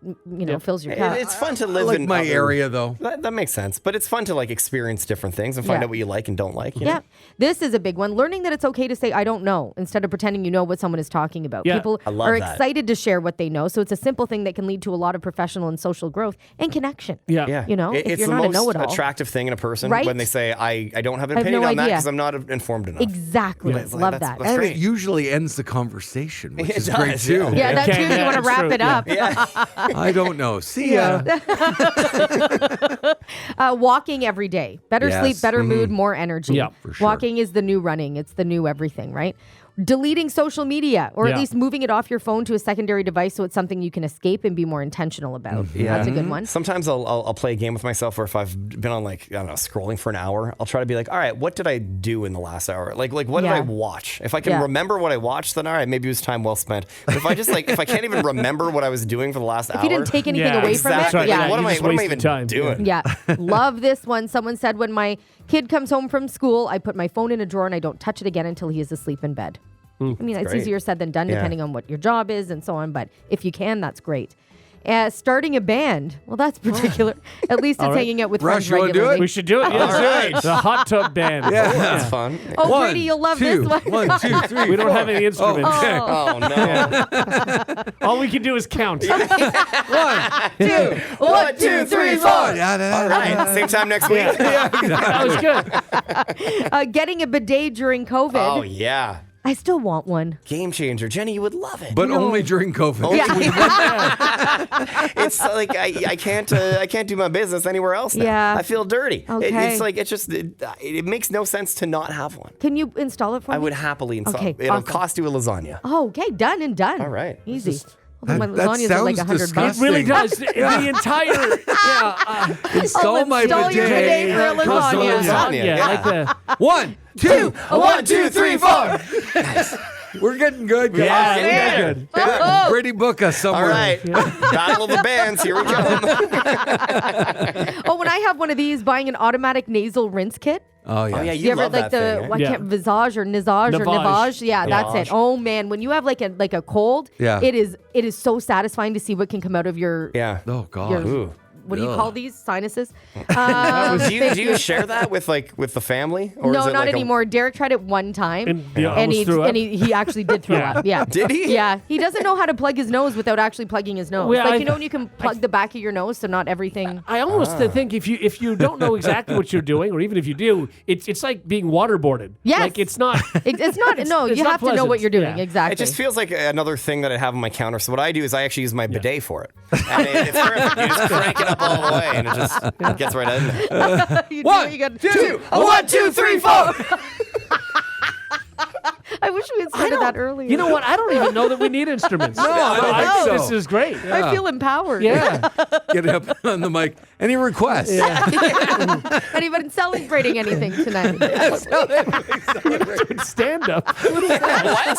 fills your cup. It's fun to I live like in my other- area, though. That makes sense. But it's fun to like experience different things and find Yeah. out what you like and don't like. You Yeah. know? This is a big one. Learning that it's okay to say, I don't know, instead of pretending you know what someone is talking about. Yeah. People I love are that. excited to share what they know. So it's a simple thing that can lead to a lot of professional and social growth and connection. Yeah. Yeah. You know, if it's you're the not a most know-it-all. attractive thing in a person Right? when they say, I don't have an I have opinion no on that idea. because I'm not informed enough. Exactly. It's like, Love that's- that. that's And great. it usually ends the conversation, which It is does, great, too. Yeah, that Okay, too. yeah, You want to it's wrap true. it up. I don't know. See ya. Walking every day. Better Yes. sleep, better mood, more energy. Yeah, for sure. Walking is the new running. It's the new everything, right? Deleting social media, or at Yeah. least moving it off your phone to a secondary device so it's something you can escape and be more intentional about. That's a good one. Sometimes I'll play a game with myself, or if I've been on like, I don't know, scrolling for an hour, I'll try to be like, all right, what did I do in the last hour? Like what did Yeah. I watch? If I can Yeah. remember what I watched, then all right, maybe it was time well spent. But if I just like, if I can't even remember what I was doing for the last hour, If you didn't take anything Yeah, away from it, exactly. yeah. What am you I just wasted even time. doing? Yeah. Love this one. Someone said, when my kid comes home from school, I put my phone in a drawer and I don't touch it again until he is asleep in bed. I mean, it's great. easier said than done, Yeah. depending on what your job is and so on. But if you can, that's great. Starting a band. Well, that's particular. At least it's right. hanging out with Rush, friends you wanna do regularly. We should do it. Yes. All right. The hot tub band. Yeah. That's fun. Oh, One, Brady, you'll love two, this one. 1, 2, 3. We don't have any instruments. Okay. Oh no. All we can do is count. 1, 2, 1, 2, 3, 4. All All right. Same time next week. That was good. Getting a bidet during COVID. Oh yeah. I still want one. Game changer. Jenny, you would love it. But only during COVID. It's like I can't do my business anywhere else now. Yeah. I feel dirty. Okay. It's like it makes no sense to not have one. Can you install it for me? I would happily install. Okay, It'll awesome. cost you a lasagna. Oh, okay. Done and done. All right. Easy. Although my that lasagnas are like sounds $100. It really does. The entire Install my install your bidet bidet. for a lasagna. Lasagna, yeah, yeah. like the 1, 2. 1, 2, 3, 4. We're getting good, guys. yeah, there. really good. Brady, book us somewhere. All right. Battle of the bands. Here we go. Oh, when I have one of these, buying an automatic nasal rinse kit. Oh, yeah. Oh yeah, You you ever love like that the thing. what Yeah. can't Visage or Nizage or Navage. Navage? Yeah, that's it. Navage. Oh man, when you have like a cold, Yeah. it is so satisfying to see what can come out of your Yeah. Oh, God. your Ooh. what do you Ugh. call these sinuses? Do you share that with the family? Or No, is it not like anymore. Derek tried it one time, And he almost threw up? he actually did throw Yeah. up. Yeah. Did he? Yeah. He doesn't know how to plug his nose without actually plugging his nose. Well, like I- you know when you can plug the back of your nose, so not everything. I almost think if you don't know exactly what you're doing, or even if you do, it's like being waterboarded. Yes. Like it's not. It's not. No, it's you not have to know pleasant. what you're doing. Yeah. Exactly. It just feels like another thing that I have on my counter. So what I do is I actually use my bidet for it. And it's perfect. You just crank it up all the way, and it just gets right in there. You do 1, what you gotta 2. do. 1, 2, 3, 4. I wish we had started that earlier. You know what? I don't even know that we need instruments. No, I don't I think think so. this is great. I feel empowered. Yeah. Get up on the mic. Any requests? Anybody celebrating anything tonight? Stand up. What?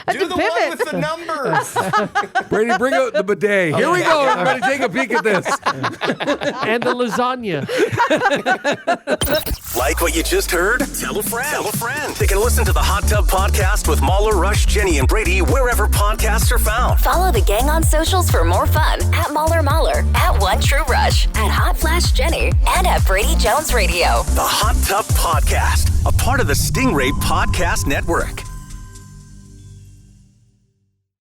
Do the one pivot. with the numbers. Brady, bring out the bidet. Here we go. Everybody take a peek at this. And the lasagna. Like what you just heard? Tell a friend. Tell a friend. They can listen to the Hot Tub Podcast with Mauler, Rush, Jenny, and Brady wherever podcasts are found. Follow the gang on socials for more fun at Mauler, at One True Rush, at Hot Flash Jenny, and at Brady Jones Radio. The Hot Tub Podcast, a part of the Stingray Podcast Network.